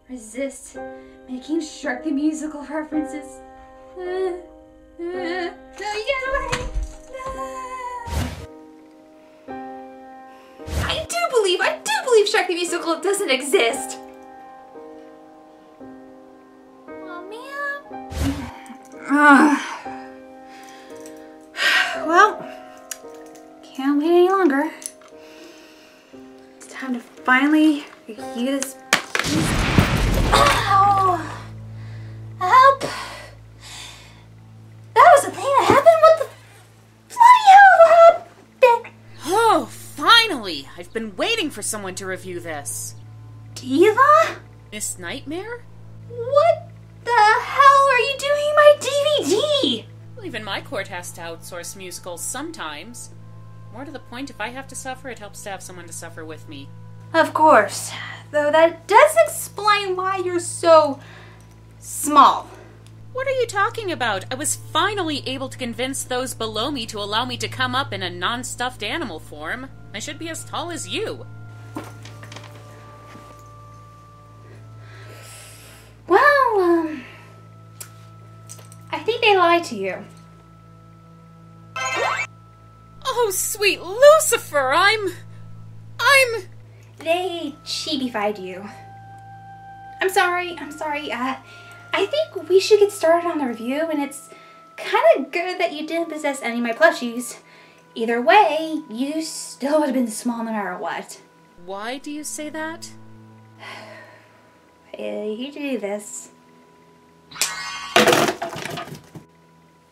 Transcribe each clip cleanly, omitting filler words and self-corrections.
resist making Shrek the Musical references. No, you get away! I do believe Shrek the Musical doesn't exist! Oh man. Well, can't wait any longer. It's time to finally review this. Ow! Help! That was a thing that happened? What the bloody hell happened? Oh, finally! I've been waiting for someone to review this. Diva? Miss Nightmare? What the hell are you doing in my DVD? Well, even my court has to outsource musicals sometimes. More to the point, if I have to suffer, it helps to have someone to suffer with me. Of course. Though that does explain why you're so small. What are you talking about? I was finally able to convince those below me to allow me to come up in a non-stuffed animal form. I should be as tall as you. Well, I think they lied to you. Oh, sweet Lucifer, I'm... They chibified you. I'm sorry. I think we should get started on the review, and it's kind of good that you didn't possess any of my plushies. Either way, you still would have been small no matter what. Why do you say that? I hate to do this.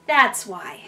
That's why.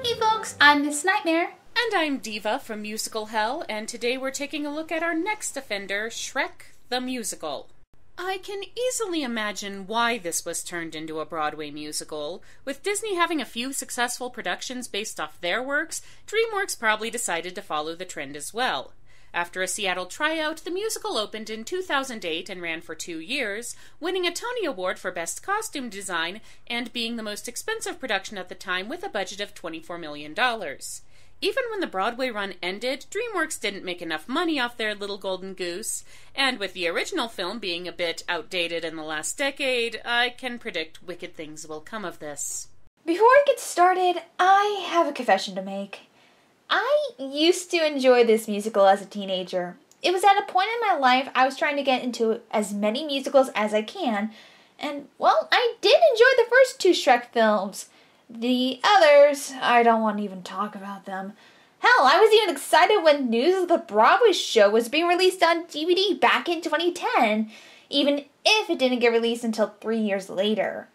Hey folks, I'm Miss Nightmare. And I'm Diva from Musical Hell, and today we're taking a look at our next offender, Shrek the Musical. I can easily imagine why this was turned into a Broadway musical. With Disney having a few successful productions based off their works, DreamWorks probably decided to follow the trend as well. After a Seattle tryout, the musical opened in 2008 and ran for 2 years, winning a Tony Award for Best Costume Design and being the most expensive production at the time with a budget of $24 million. Even when the Broadway run ended, DreamWorks didn't make enough money off their Little Golden Goose, and with the original film being a bit outdated in the last decade, I can predict wicked things will come of this. Before I get started, I have a confession to make. I used to enjoy this musical as a teenager. It was at a point in my life I was trying to get into as many musicals as I can, and, well, I did enjoy the first 2 Shrek films. The others, I don't want to even talk about them. Hell, I was even excited when news of the Broadway show was being released on DVD back in 2010, even if it didn't get released until 3 years later.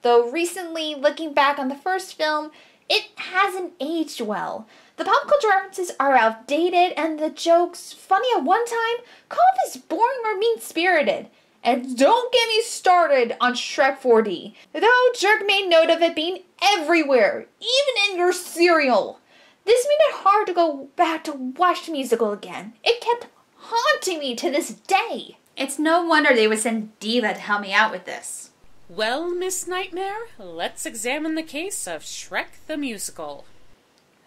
Though recently, looking back on the first film, it hasn't aged well. The pop culture references are outdated, and the jokes, funny at one time, come off as boring or mean-spirited. And don't get me started on Shrek 4D, though Jerk made note of it being everywhere, even in your cereal. This made it hard to go back to watch the musical again. It kept haunting me to this day. It's no wonder they would send Diva to help me out with this. Well, Miss Nightmare, let's examine the case of Shrek the Musical.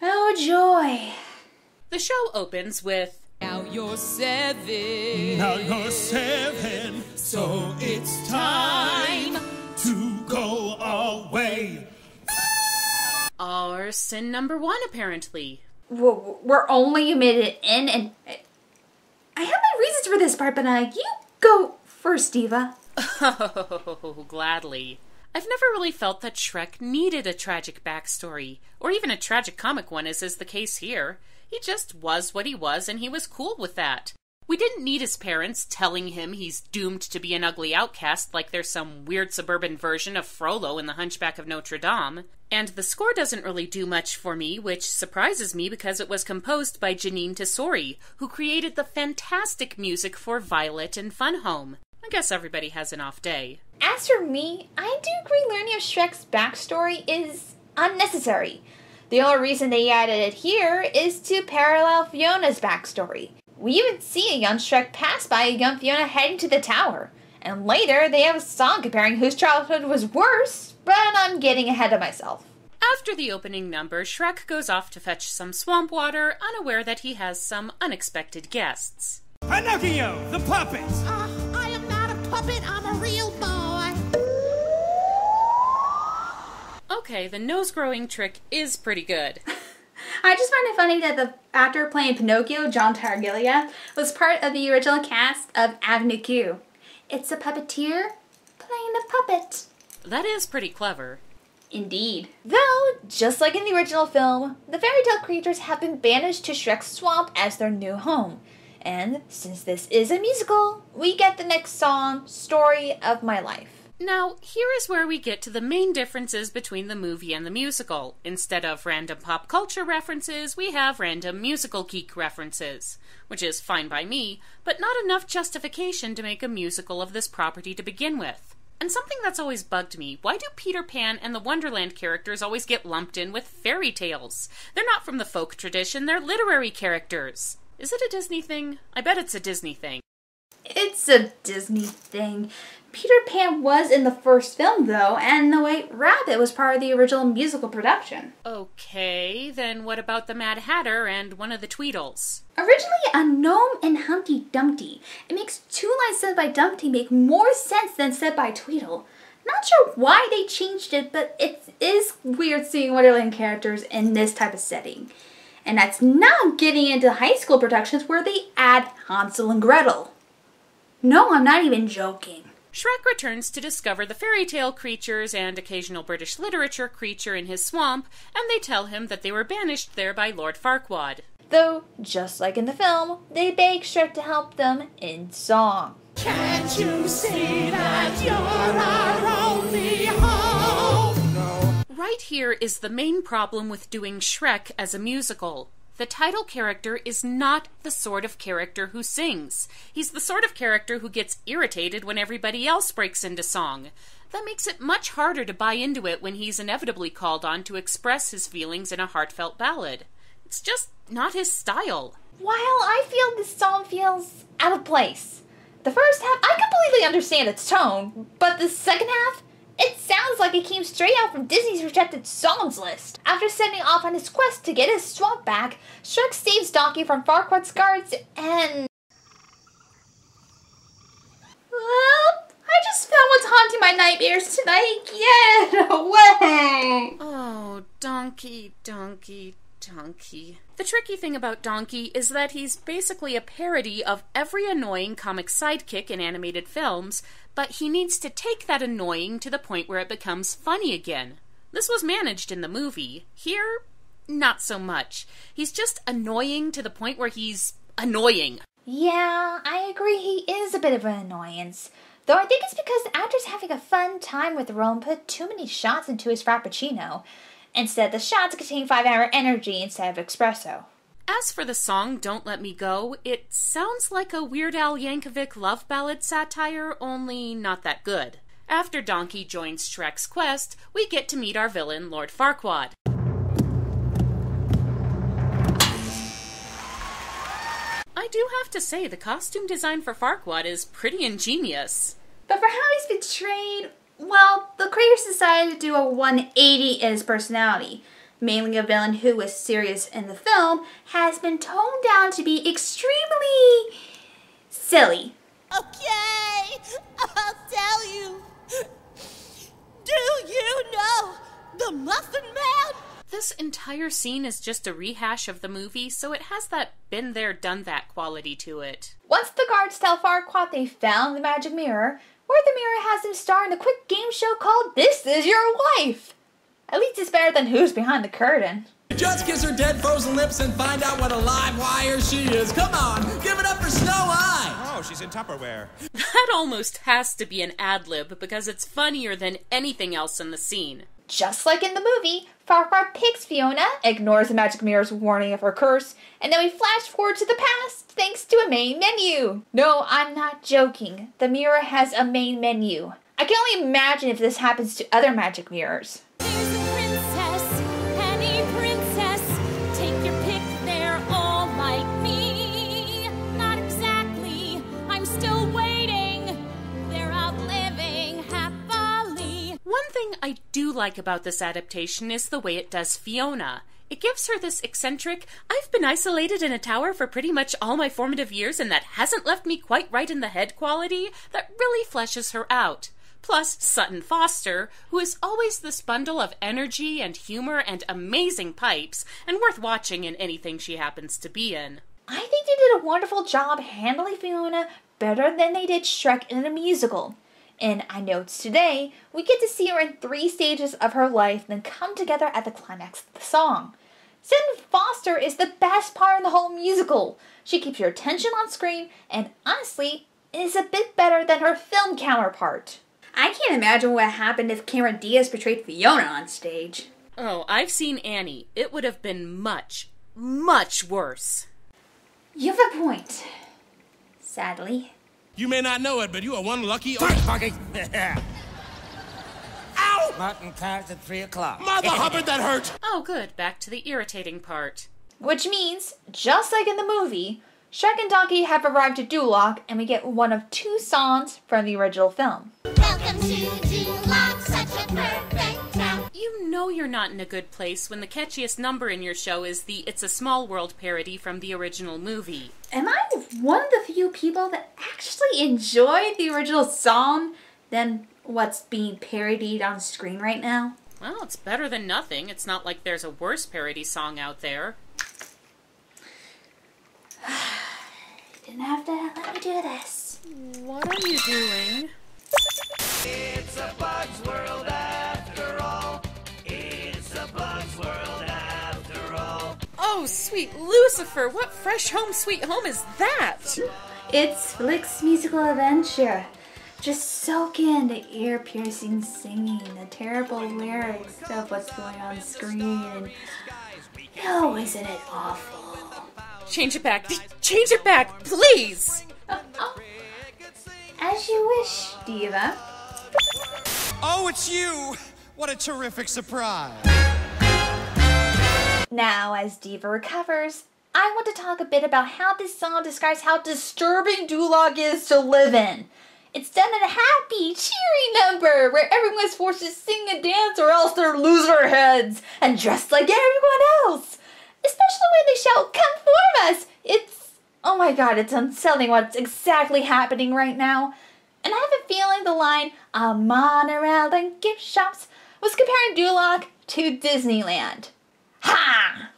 Oh, joy. The show opens with, Now you're 7. Now you're 7, so it's time to go away. our sin number 1, apparently. We're only a minute in, and I have my reasons for this part, but you go first, Diva. Oh, gladly. I've never really felt that Shrek needed a tragic backstory, or even a tragic comic one, as is the case here. He just was what he was, and he was cool with that. We didn't need his parents telling him he's doomed to be an ugly outcast like there's some weird suburban version of Frollo in The Hunchback of Notre Dame. And the score doesn't really do much for me, which surprises me because it was composed by Janine Tesori, who created the fantastic music for Violet and Fun Home. I guess everybody has an off day. As for me, I do agree learning of Shrek's backstory is unnecessary. The only reason they added it here is to parallel Fiona's backstory. We even see a young Shrek pass by a young Fiona heading to the tower. And later, they have a song comparing whose childhood was worse, but I'm getting ahead of myself. After the opening number, Shrek goes off to fetch some swamp water, unaware that he has some unexpected guests. Pinocchio, the puppet! I am not a puppet, I'm a real boy. Okay, the nose-growing trick is pretty good. I just find it funny that the actor playing Pinocchio, John Tartaglia, was part of the original cast of Avenue Q. It's a puppeteer playing a puppet. That is pretty clever. Indeed. Though, just like in the original film, the fairy tale creatures have been banished to Shrek's swamp as their new home. And since this is a musical, we get the next song, Story of My Life. Now, here is where we get to the main differences between the movie and the musical. Instead of random pop culture references, we have random musical geek references, which is fine by me, but not enough justification to make a musical of this property to begin with. And something that's always bugged me, why do Peter Pan and the Wonderland characters always get lumped in with fairy tales? They're not from the folk tradition, they're literary characters. Is it a Disney thing? I bet it's a Disney thing. It's a Disney thing. Peter Pan was in the first film, though, and the White Rabbit was part of the original musical production. Okay, then what about the Mad Hatter and one of the Tweedles? Originally a gnome and Humpty Dumpty, it makes two lines said by Dumpty make more sense than said by Tweedle. Not sure why they changed it, but it is weird seeing Wonderland characters in this type of setting. And that's not getting into high school productions where they add Hansel and Gretel. No, I'm not even joking. Shrek returns to discover the fairy tale creatures and occasional British literature creature in his swamp, and they tell him that they were banished there by Lord Farquaad. Though, just like in the film, they beg Shrek to help them in song. Can't you see that you're our only hope? Right here is the main problem with doing Shrek as a musical. The title character is not the sort of character who sings. He's the sort of character who gets irritated when everybody else breaks into song. That makes it much harder to buy into it when he's inevitably called on to express his feelings in a heartfelt ballad. It's just not his style. While I feel this song feels out of place. The first half, I completely understand its tone, but the second half, it sounds like it came straight out from Disney's rejected songs list. After setting off on his quest to get his swamp back, Shrek saves Donkey from Farquaad's guards and... Well, I just found what's haunting my nightmares tonight. Get away! Oh, Donkey, Donkey, Donkey. The tricky thing about Donkey is that he's basically a parody of every annoying comic sidekick in animated films, but he needs to take that annoying to the point where it becomes funny again. This was managed in the movie. Here, not so much. He's just annoying to the point where he's annoying. Yeah, I agree he is a bit of an annoyance. Though I think it's because the actor's having a fun time with the role and put too many shots into his frappuccino. Instead, the shots contain 5-hour energy instead of espresso. As for the song Don't Let Me Go, it sounds like a Weird Al Yankovic love ballad satire, only not that good. After Donkey joins Shrek's quest, we get to meet our villain, Lord Farquaad. I do have to say, the costume design for Farquaad is pretty ingenious. But for how he's portrayed, well, the creators decided to do a 180 in his personality. Mainly a villain who was serious in the film, has been toned down to be extremely silly. Okay, I'll tell you. Do you know the Muffin Man? This entire scene is just a rehash of the movie, so it has that been there, done that quality to it. Once the guards tell Farquaad they found the magic mirror, where the mirror has him star in a quick game show called This Is Your Wife. At least it's better than Who's Behind the Curtain. Just kiss her dead frozen lips and find out what a live wire she is. Come on, give it up for Snow Eye! Oh, she's in Tupperware. That almost has to be an ad-lib because it's funnier than anything else in the scene. Just like in the movie, Farquaad picks Fiona, ignores the magic mirror's warning of her curse, and then we flash forward to the past thanks to a main menu. No, I'm not joking. The mirror has a main menu. I can only imagine if this happens to other magic mirrors. There's a princess, any princess. Take your pick, they're all like me. Not exactly, I'm still waiting. They're out living happily. One thing I do like about this adaptation is the way it does Fiona. It gives her this eccentric, I've been isolated in a tower for pretty much all my formative years and that hasn't left me quite right in the head quality that really fleshes her out. Plus Sutton Foster, who is always this bundle of energy and humor and amazing pipes, and worth watching in anything she happens to be in. I think they did a wonderful job handling Fiona better than they did Shrek in a musical. In I Notes Today, we get to see her in 3 stages of her life then come together at the climax of the song. Sutton Foster is the best part in the whole musical. She keeps your attention on screen and honestly is a bit better than her film counterpart. I can't imagine what happened if Cameron Diaz portrayed Fiona on stage. Oh, I've seen Annie. It would have been much, much worse. You have a point. Sadly. You may not know it, but you are one lucky... Buggy! Ow! Mutton cards at 3 o'clock. Mother Hubbard, that hurt! Oh, good. Back to the irritating part. Which means, just like in the movie, Shrek and Donkey have arrived at Duloc and we get one of 2 songs from the original film. Welcome to Duloc, such a perfect town. You know you're not in a good place when the catchiest number in your show is the It's a Small World parody from the original movie. Am I one of the few people that actually enjoy the original song than what's being parodied on screen right now? Well, it's better than nothing. It's not like there's a worse parody song out there. You didn't have to let me do this. What are you doing? It's a bug's world after all. It's a bug's world after all. Oh, sweet Lucifer, what fresh home sweet home is that? It's Flick's musical adventure. Just soak in the ear-piercing singing, the terrible lyrics of what's going on screen, and oh, isn't it awful? Change it back, please! As you wish, Diva. Oh, it's you! What a terrific surprise! Now, as Diva recovers, I want to talk a bit about how this song describes how disturbing Duloc is to live in. It's done in a happy, cheery number where everyone is forced to sing and dance or else they're loser heads and dressed like everyone else. Especially when they shout, "Come form us!" Oh my god, it's unsettling what's exactly happening right now. And I have a feeling the line, "A monorail and gift shops," was comparing Duloc to Disneyland. Ha!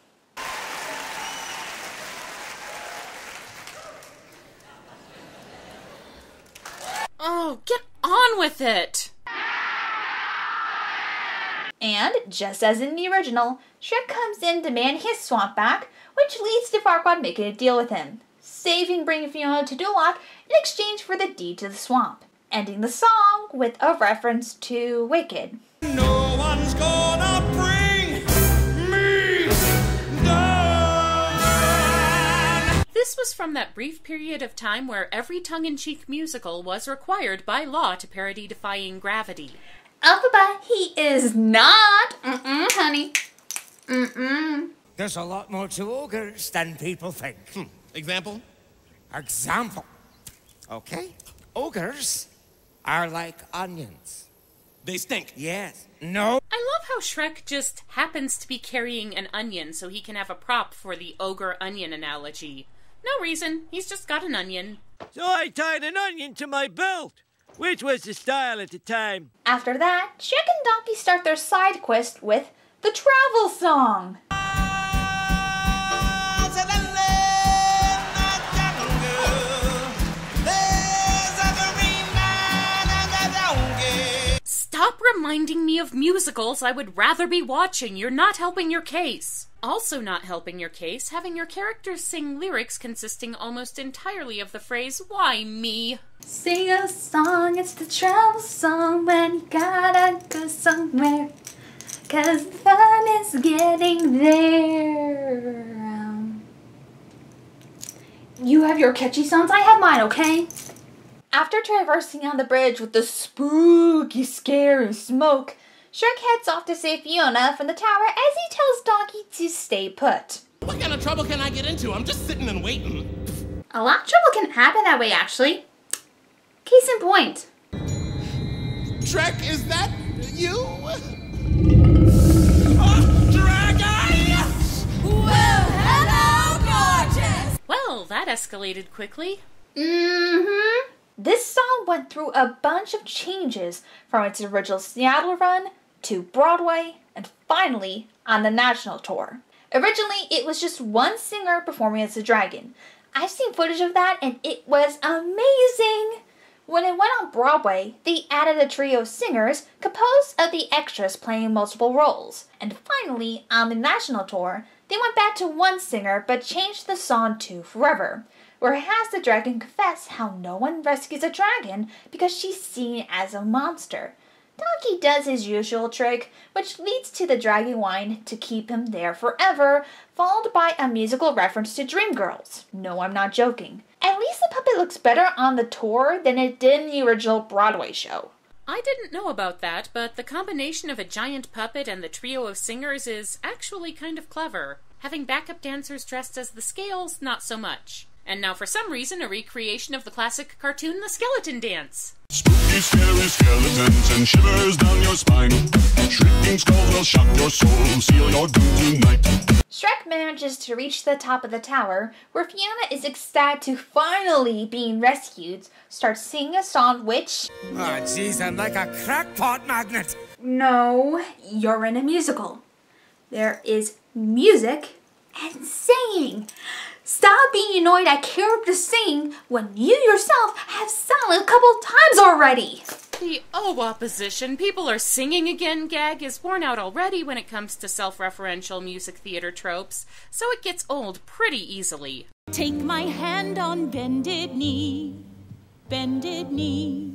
Oh, get on with it! And, just as in the original, Shrek comes in to demand his swamp back, which leads to Farquaad making a deal with him, saving bringing Fiona to Duloc in exchange for the deed to the swamp, ending the song with a reference to Wicked. No one's gonna bring me down! This was from that brief period of time where every tongue-in-cheek musical was required by law to parody defying gravity. Alphaba, he is not. Honey. There's a lot more to ogres than people think. Example? Example. Okay. Ogres are like onions. They stink. Yes. No. I love how Shrek just happens to be carrying an onion so he can have a prop for the ogre-onion analogy. No reason, he's just got an onion. So I tied an onion to my belt, which was the style at the time. After that, Shrek and Donkey start their side quest with the travel song. Stop reminding me of musicals I would rather be watching. You're not helping your case. Also not helping your case, having your characters sing lyrics consisting almost entirely of the phrase, "Why me?" Sing a song, it's the travel song when you gotta go somewhere. 'Cause the fun is getting there. You have your catchy songs, I have mine, okay? After traversing on the bridge with the spooky, scary smoke, Shrek heads off to save Fiona from the tower as he tells Donkey to stay put. What kind of trouble can I get into? I'm just sitting and waiting. A lot of trouble can happen that way, actually. Case in point. Shrek, is that You? Dragon! Well, hello, gorgeous! Well, that escalated quickly. Mm-hmm. This song went through a bunch of changes from its original Seattle run to Broadway and finally on the national tour. Originally, it was just one singer performing as the dragon. I've seen footage of that and it was amazing! When it went on Broadway, they added a trio of singers composed of the extras playing multiple roles. And finally, on the national tour, they went back to one singer but changed the song to Forever, where it has the dragon confess how no one rescues a dragon because she's seen as a monster. Donkey does his usual trick, which leads to the dragon whine to keep him there forever, followed by a musical reference to Dreamgirls. No, I'm not joking. At least the puppet looks better on the tour than it did in the original Broadway show. I didn't know about that, but the combination of a giant puppet and the trio of singers is actually kind of clever. Having backup dancers dressed as the Scales, not so much. And now for some reason, a recreation of the classic cartoon The Skeleton Dance. Spooky, scary skeletons and shivers down your spine. Shrieking skulls will shock your soul, seal your doom tonight. Shrek manages to reach the top of the tower, where Fiona is ecstatic to finally being rescued, starts singing a song which... Oh, jeez, I'm like a crackpot magnet. No, you're in a musical. There is music and singing. Stop being annoyed at characters singing when you yourself have sung a couple times already. The opposition, people are singing again gag is worn out already when it comes to self-referential music theater tropes, so it gets old pretty easily. Take my hand on bended knee, bended knee,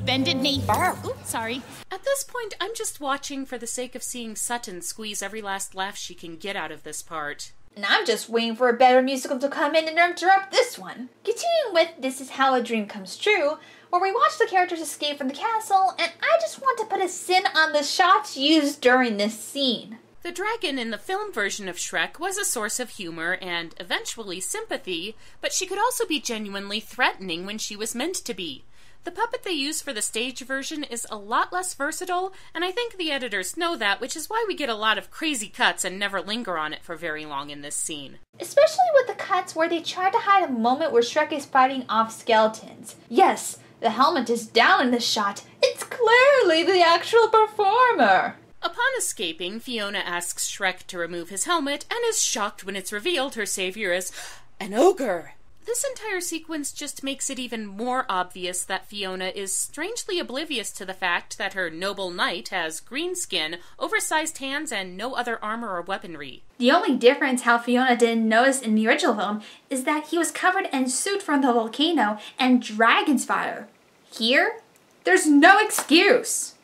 bended knee. Oops, sorry. At this point, I'm just watching for the sake of seeing Sutton squeeze every last laugh she can get out of this part. And I'm just waiting for a better musical to come in and interrupt this one. Continuing with This Is How a Dream Comes True, where we watch the characters escape from the castle, and I just want to put a sin on the shots used during this scene. The dragon in the film version of Shrek was a source of humor and eventually sympathy, but she could also be genuinely threatening when she was meant to be. The puppet they use for the stage version is a lot less versatile, and I think the editors know that, which is why we get a lot of crazy cuts and never linger on it for very long in this scene. Especially with the cuts where they try to hide a moment where Shrek is fighting off skeletons. Yes, the helmet is down in this shot. It's clearly the actual performer. Upon escaping, Fiona asks Shrek to remove his helmet and is shocked when it's revealed her savior is an ogre. This entire sequence just makes it even more obvious that Fiona is strangely oblivious to the fact that her noble knight has green skin, oversized hands, and no other armor or weaponry. The only difference how Fiona didn't notice in the original film is that he was covered in soot from the volcano and dragon's fire. Here, there's no excuse.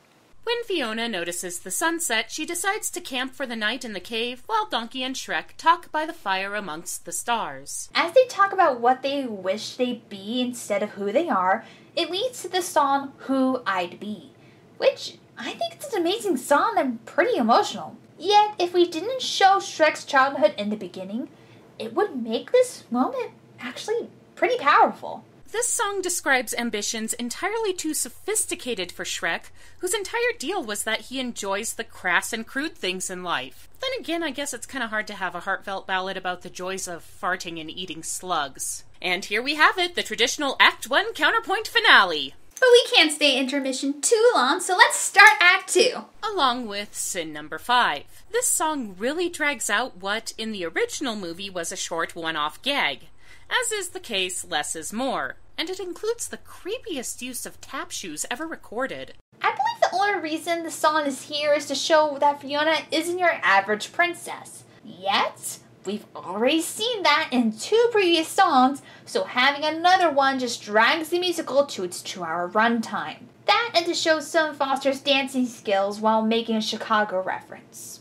When Fiona notices the sunset, she decides to camp for the night in the cave while Donkey and Shrek talk by the fire amongst the stars. As they talk about what they wish they'd be instead of who they are, it leads to the song Who I'd Be, which I think is an amazing song and pretty emotional. Yet, if we didn't show Shrek's childhood in the beginning, it would make this moment actually pretty powerful. This song describes ambitions entirely too sophisticated for Shrek, whose entire deal was that he enjoys the crass and crude things in life. Then again, I guess it's kind of hard to have a heartfelt ballad about the joys of farting and eating slugs. And here we have it, the traditional Act 1 counterpoint finale. But we can't stay intermission too long, so let's start Act 2. Along with sin number 5. This song really drags out what, in the original movie, was a short one-off gag. As is the case, less is more. And it includes the creepiest use of tap shoes ever recorded. I believe the only reason the song is here is to show that Fiona isn't your average princess. Yet, we've already seen that in 2 previous songs, so having another one just drags the musical to its 2-hour runtime. That and to show some Foster's dancing skills while making a Chicago reference.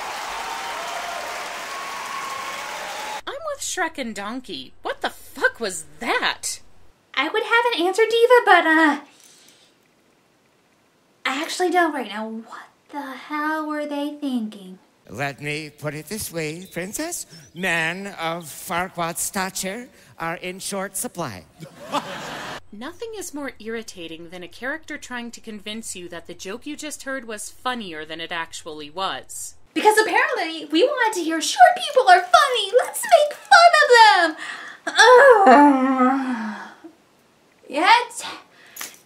I'm with Shrek and Donkey. What the fuck was that? I would have an answer, Diva, but, I actually don't right now. What the hell were they thinking? Let me put it this way, Princess. Men of Farquaad's stature are in short supply. Nothing is more irritating than a character trying to convince you that the joke you just heard was funnier than it actually was. Because apparently we wanted to hear short people are funny. Let's make fun of them. Yet,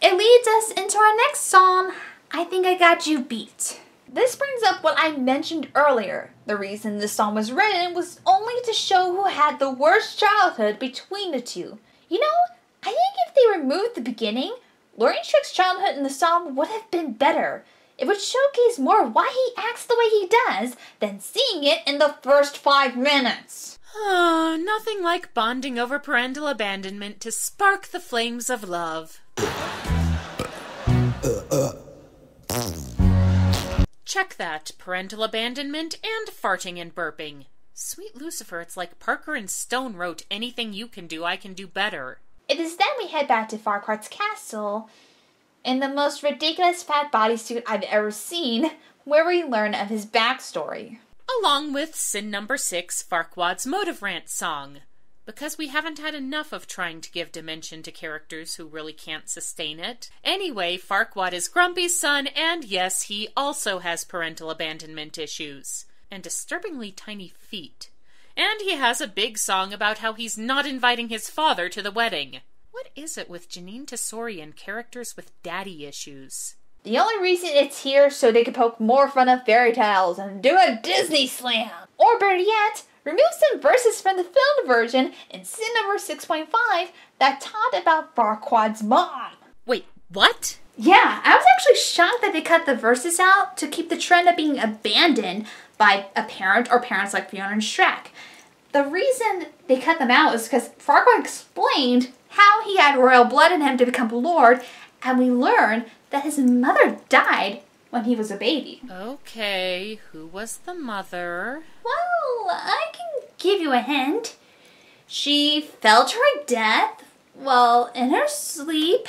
it leads us into our next song, I Think I Got You Beat. This brings up what I mentioned earlier. The reason this song was written was only to show who had the worst childhood between the two. You know, I think if they removed the beginning, learning Shrek's childhood in the song would have been better. It would showcase more why he acts the way he does than seeing it in the first 5 minutes. Nothing like bonding over parental abandonment to spark the flames of love. Check that, parental abandonment and farting and burping. Sweet Lucifer, it's like Parker and Stone wrote, anything you can do, I can do better. It is then we head back to Farquaad's castle in the most ridiculous fat bodysuit I've ever seen, where we learn of his backstory. Along with sin number 6, Farquaad's motive rant song. Because we haven't had enough of trying to give dimension to characters who really can't sustain it. Anyway, Farquaad is Grumpy's son, and yes, he also has parental abandonment issues. And disturbingly tiny feet. And he has a big song about how he's not inviting his father to the wedding. What is it with Janine Tesori and characters with daddy issues? The only reason it's here so they can poke more fun of fairy tales and do a Disney slam. Or better yet, remove some verses from the filmed version in sin number 6.5 that taught about Farquaad's mom. Wait, what? Yeah, I was actually shocked that they cut the verses out to keep the trend of being abandoned by a parent or parents like Fiona and Shrek. The reason they cut them out is because Farquaad explained how he had royal blood in him to become Lord, and we learn that his mother died when he was a baby. Okay, who was the mother? Well, I can give you a hint. She fell to her death while in her sleep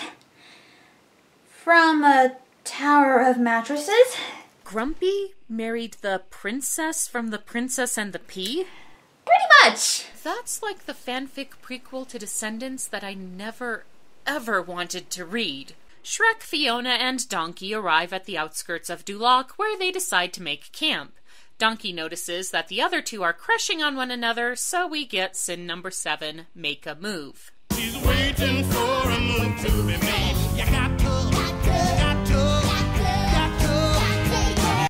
from a tower of mattresses. Grumpy married the princess from The Princess and the Pea? Pretty much. That's like the fanfic prequel to Descendants that I never, ever wanted to read. Shrek, Fiona, and Donkey arrive at the outskirts of Duloc, where they decide to make camp. Donkey notices that the other two are crushing on one another, so we get sin number 7, make a move. She's waiting for a move to be made. You got to.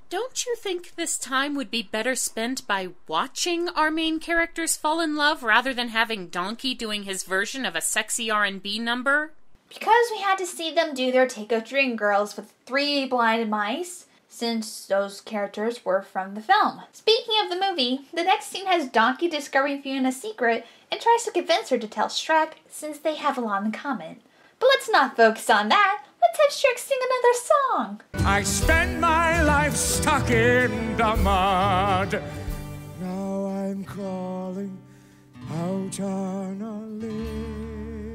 Don't you think this time would be better spent by watching our main characters fall in love rather than having Donkey doing his version of a sexy R&B number? Because we had to see them do their Take of Dream Girls with 3 blinded mice, since those characters were from the film. Speaking of the movie, the next scene has Donkey discovering Fiona's secret and tries to convince her to tell Shrek since they have a lot in common. But let's not focus on that. Let's have Shrek sing another song. I spend my life stuck in the mud. Now I'm crawling out on a limb.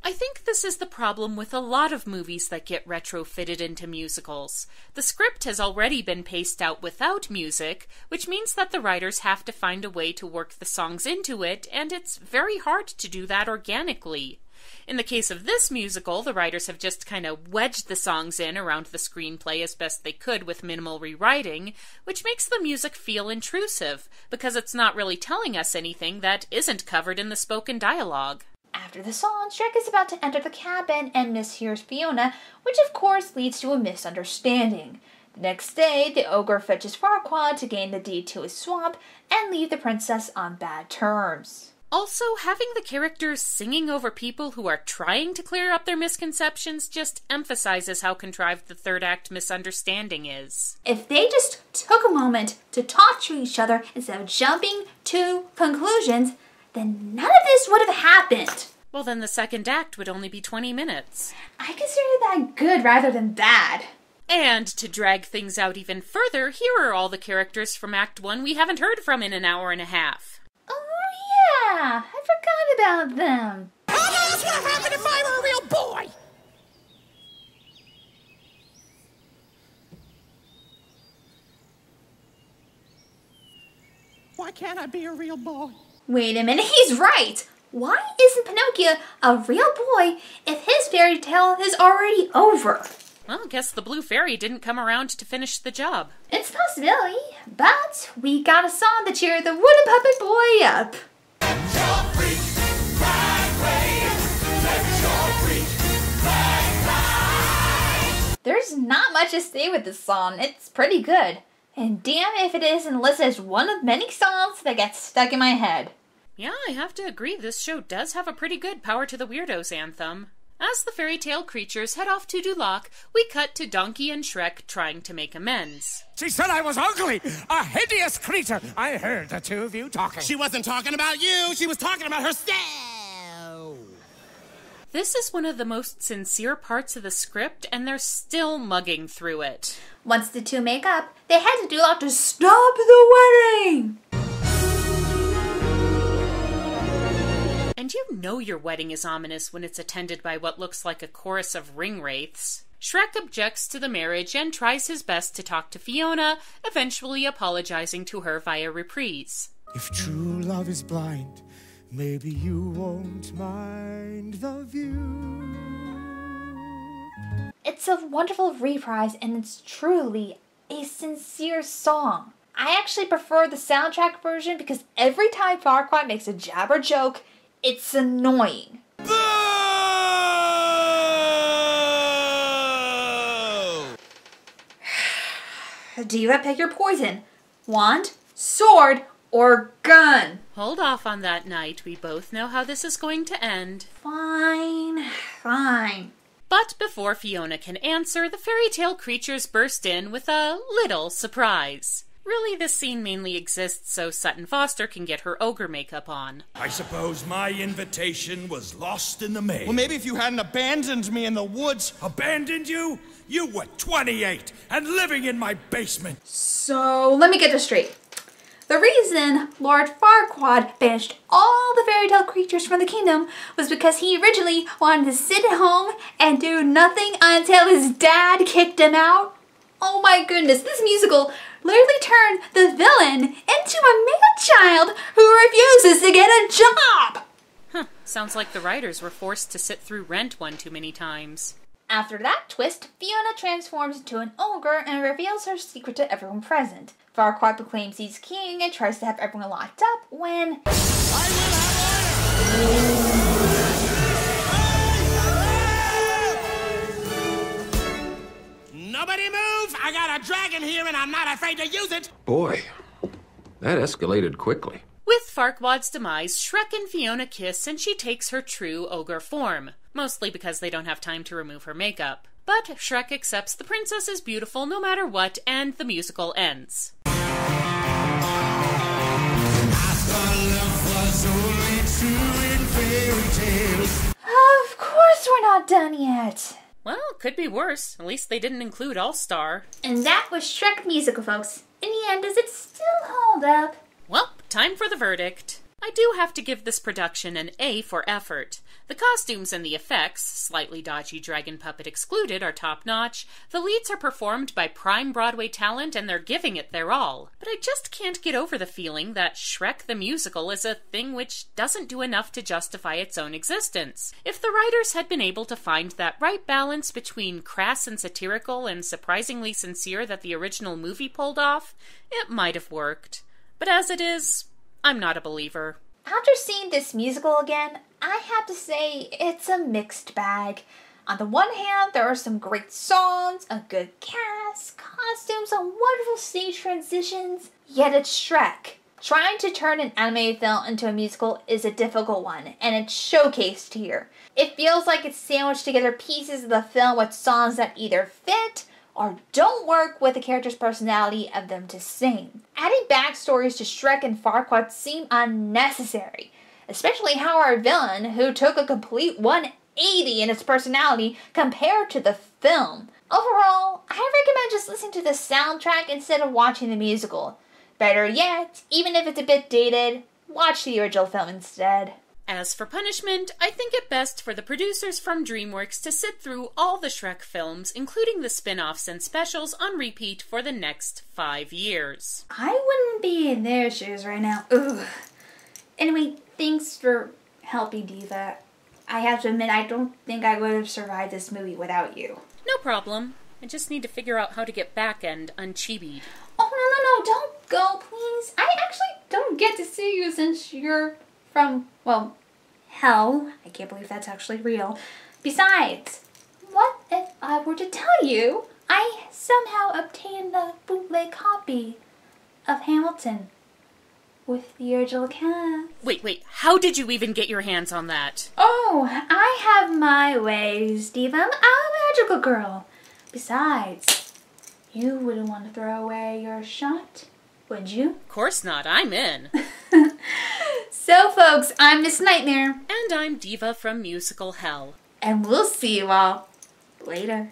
I think this is the problem with a lot of movies that get retrofitted into musicals. The script has already been paced out without music, which means that the writers have to find a way to work the songs into it, and it's very hard to do that organically. In the case of this musical, the writers have just kind of wedged the songs in around the screenplay as best they could with minimal rewriting, which makes the music feel intrusive, because it's not really telling us anything that isn't covered in the spoken dialogue. After the song, Shrek is about to enter the cabin and mishears Fiona, which of course leads to a misunderstanding. The next day, the ogre fetches Farquaad to gain the deed to his swamp and leave the princess on bad terms. Also, having the characters singing over people who are trying to clear up their misconceptions just emphasizes how contrived the third act misunderstanding is. If they just took a moment to talk to each other instead of jumping to conclusions, then none of this would have happened. Well, then the second act would only be 20 minutes. I consider that good rather than bad. And to drag things out even further, here are all the characters from Act 1 we haven't heard from in an hour and a half. Yeah, I forgot about them. Oh, that's what happened if I were a real boy! Why can't I be a real boy? Wait a minute, he's right. Why isn't Pinocchio a real boy if his fairy tale is already over? Well, I guess the blue fairy didn't come around to finish the job. It's a possibility, but we got a song to cheer the wooden puppet boy up. There's not much to say with this song. It's pretty good. And damn if it isn't listed as one of many songs that get stuck in my head. Yeah, I have to agree, this show does have a pretty good Power to the Weirdos anthem. As the fairy tale creatures head off to Duloc, we cut to Donkey and Shrek trying to make amends. She said I was ugly, a hideous creature. I heard the two of you talking. She wasn't talking about you, she was talking about herself. This is one of the most sincere parts of the script, and they're still mugging through it. Once the two make up, they head to Duloc to stop the wedding! And you know your wedding is ominous when it's attended by what looks like a chorus of ring wraiths. Shrek objects to the marriage and tries his best to talk to Fiona, eventually apologizing to her via reprise. If true love is blind, maybe you won't mind the view. It's a wonderful reprise and it's truly a sincere song. I actually prefer the soundtrack version because every time Farquaad makes a jabber joke, it's annoying. Boo! Diva, pick your poison. Wand, sword, or gun. Hold off on that, Knight. We both know how this is going to end. Fine, fine. But before Fiona can answer, the fairy tale creatures burst in with a little surprise. Really, this scene mainly exists so Sutton Foster can get her ogre makeup on. I suppose my invitation was lost in the mail. Well, maybe if you hadn't abandoned me in the woods. Abandoned you? You were 28 and living in my basement. So, let me get this straight. The reason Lord Farquaad banished all the fairy tale creatures from the kingdom was because he originally wanted to sit at home and do nothing until his dad kicked him out? Oh my goodness, this musical literally turned the villain into a man-child who refuses to get a job! Huh, sounds like the writers were forced to sit through Rent one too many times. After that twist, Fiona transforms into an ogre and reveals her secret to everyone present. Farquaad proclaims he's king and tries to have everyone locked up when... Nobody move! I got a dragon here and I'm not afraid to use it! Boy, that escalated quickly. With Farquaad's demise, Shrek and Fiona kiss and she takes her true ogre form, mostly because they don't have time to remove her makeup. But Shrek accepts the princess is beautiful no matter what, and the musical ends. Of course we're not done yet. Well, could be worse. At least they didn't include All-Star. And that was Shrek musical, folks. In the end, does it still hold up? Well, time for the verdict. I do have to give this production an A for effort. The costumes and the effects, slightly dodgy dragon puppet excluded, are top-notch. The leads are performed by prime Broadway talent and they're giving it their all. But I just can't get over the feeling that Shrek the Musical is a thing which doesn't do enough to justify its own existence. If the writers had been able to find that right balance between crass and satirical and surprisingly sincere that the original movie pulled off, it might have worked. But as it is, I'm not a believer. After seeing this musical again, I have to say it's a mixed bag. On the one hand, there are some great songs, a good cast, costumes, and wonderful stage transitions. Yet it's Shrek. Trying to turn an animated film into a musical is a difficult one, and it's showcased here. It feels like it's sandwiched together pieces of the film with songs that either fit or don't work with the character's personality of them to sing. Adding backstories to Shrek and Farquaad seem unnecessary, especially how our villain, who took a complete 180 in its personality compared to the film. Overall, I recommend just listening to the soundtrack instead of watching the musical. Better yet, even if it's a bit dated, watch the original film instead. As for punishment, I think it best for the producers from DreamWorks to sit through all the Shrek films, including the spin-offs and specials, on repeat for the next 5 years. I wouldn't be in their shoes right now. Ugh. Anyway, thanks for help me, Diva. I have to admit, I don't think I would have survived this movie without you. No problem. I just need to figure out how to get back and unchibied. Oh, no, don't go, please. I actually don't get to see you since you're from, well, hell. I can't believe that's actually real. Besides, what if I were to tell you I somehow obtained the bootleg copy of Hamilton with the original cast? Wait, how did you even get your hands on that? Oh, I have my ways, Diva. I'm a magical girl. Besides, you wouldn't want to throw away your shot, would you? Of course not, I'm in. So, folks, I'm Miss Nightmare. And I'm Diva from Musical Hell. And we'll see you all later.